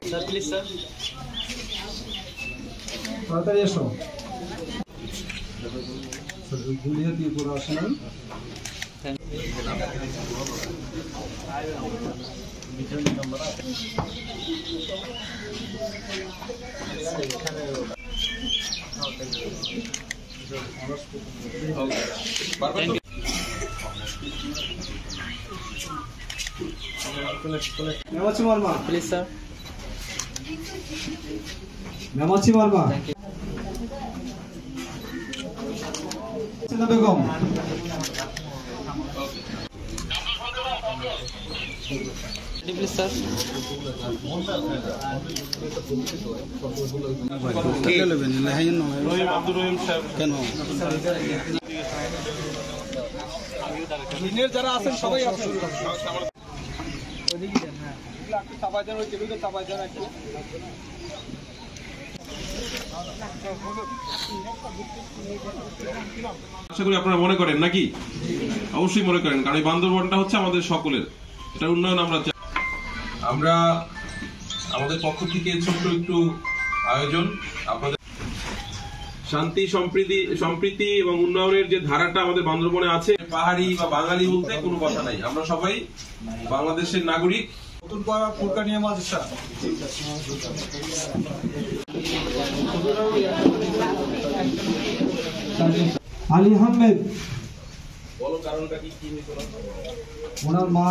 Sir please sir তাড়াতাড়ি এসো। গুলিয়ে দিয়ে পুরো আসেন। Memachi Marma please sir Memachi Marma Begum please sir যারা আছেন সবাই আছেন। আশা করি আপনারা মনে করেন নাকি? অবশ্যই মনে করেন, কারণ এই বান্দরবনটা হচ্ছে আমাদের সকলের, এটা উন্নয়ন আমরা চাই। আমরা আমাদের পক্ষ থেকে ছোট্ট একটু আয়োজন, আপনাদের শান্তি সম্প্রীতি এবং উন্নয়নের যে ধারাটা আমাদের বান্দরবনে আছে, পাহাড়ি বা বাঙালি বলতে কোনো কথা নাই, আমরা সবাই বাংলাদেশের নাগরিক। নতুন পাড়া ফুরকানিয়া মাদ্রাসা আলী আহমেদ, বলো কারণটা কি? ওনার মা